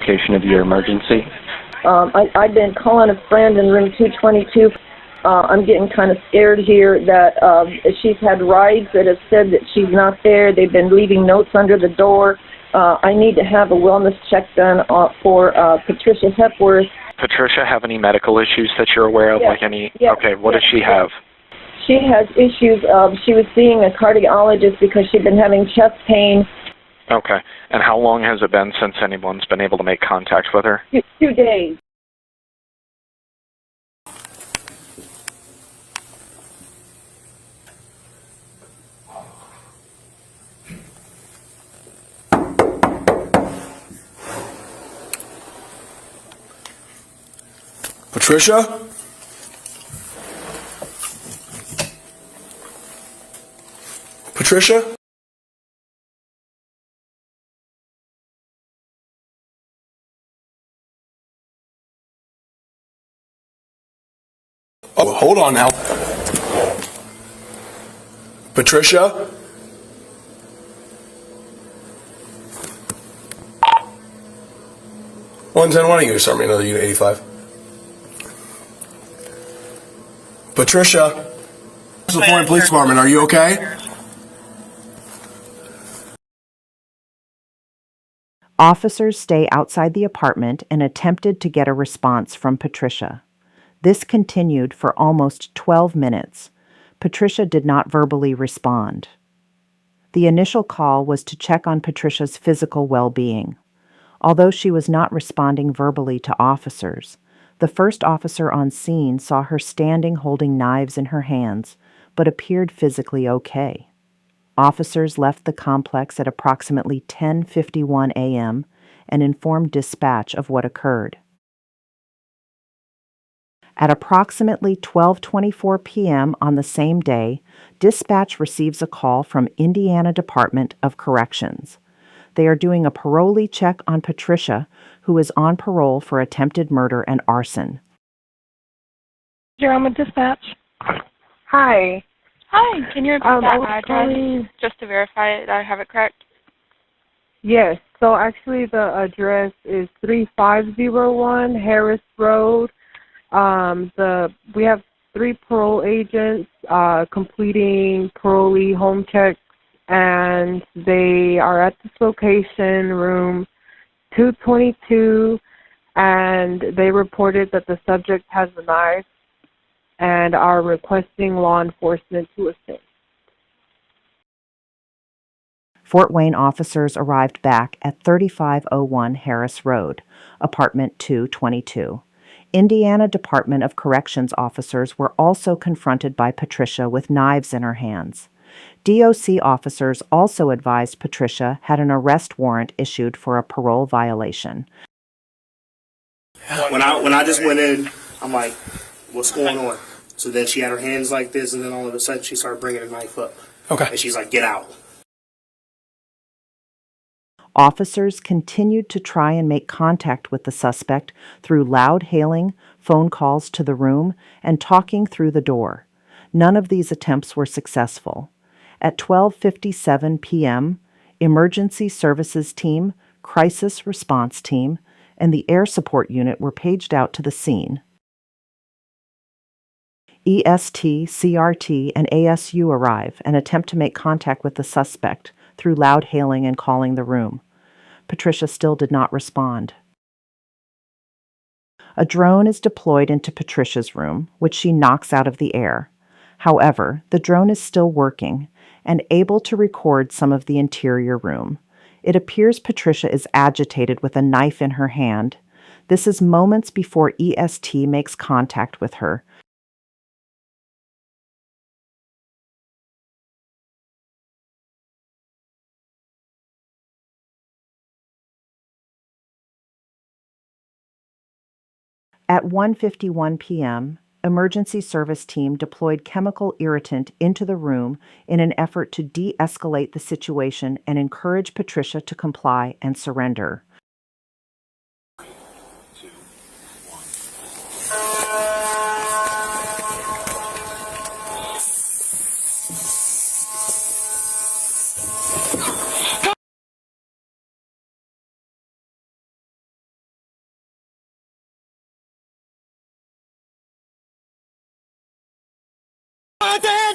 location of your emergency? I've been calling a friend in room 222. I'm getting kind of scared here that she's had rides that have said that she's not there. They've been leaving notes under the door. I need to have a wellness check done for Patricia Hepworth. Patricia have any medical issues that you're aware of? Yes. Like any? Yes. Okay, what does she have? She has issues. She was seeing a cardiologist because she'd been having chest pain. Okay, and how long has it been since anyone's been able to make contact with her? 2 days. Patricia? Patricia? Oh, hold on now. Patricia? One ten. Why don't you start me another Unit 85? Patricia? This is the Florida Police Department. Are you okay? Officers stay outside the apartment and attempted to get a response from Patricia. This continued for almost 12 minutes. Patricia did not verbally respond. The initial call was to check on Patricia's physical well-being. Although she was not responding verbally to officers, the first officer on scene saw her standing holding knives in her hands, but appeared physically okay. Officers left the complex at approximately 10:51 a.m. and informed dispatch of what occurred. At approximately 12:24 p.m. on the same day, dispatch receives a call from Indiana Department of Corrections. They are doing a parolee check on Patricia, who is on parole for attempted murder and arson. You're on with dispatch. Hi. Hi, can you repeat that address calling... just to verify that I have it correct? Yes, so actually the address is 3501 Harris Road. We have 3 parole agents completing parolee home checks, and they are at this location, room 222, and they reported that the subject has a knife and are requesting law enforcement to assist. Fort Wayne officers arrived back at 3501 Harris Road, apartment 222. Indiana Department of Corrections officers were also confronted by Patricia with knives in her hands. DOC officers also advised Patricia had an arrest warrant issued for a parole violation. When I just went in, I'm like, what's going on? So then she had her hands like this, and then all of a sudden she started bringing a knife up. Okay. And she's like, get out. Officers continued to try and make contact with the suspect through loud hailing, phone calls to the room, and talking through the door. None of these attempts were successful. At 12:57 p.m., Emergency Services Team, Crisis Response Team, and the Air Support Unit were paged out to the scene. EST, CRT, and ASU arrive and attempt to make contact with the suspect through loud hailing and calling the room. Patricia still did not respond. A drone is deployed into Patricia's room, which she knocks out of the air. However, the drone is still working and able to record some of the interior room. It appears Patricia is agitated with a knife in her hand. This is moments before EST makes contact with her. At 1:51 p.m., emergency service team deployed chemical irritant into the room in an effort to de-escalate the situation and encourage Patricia to comply and surrender. Goddamn!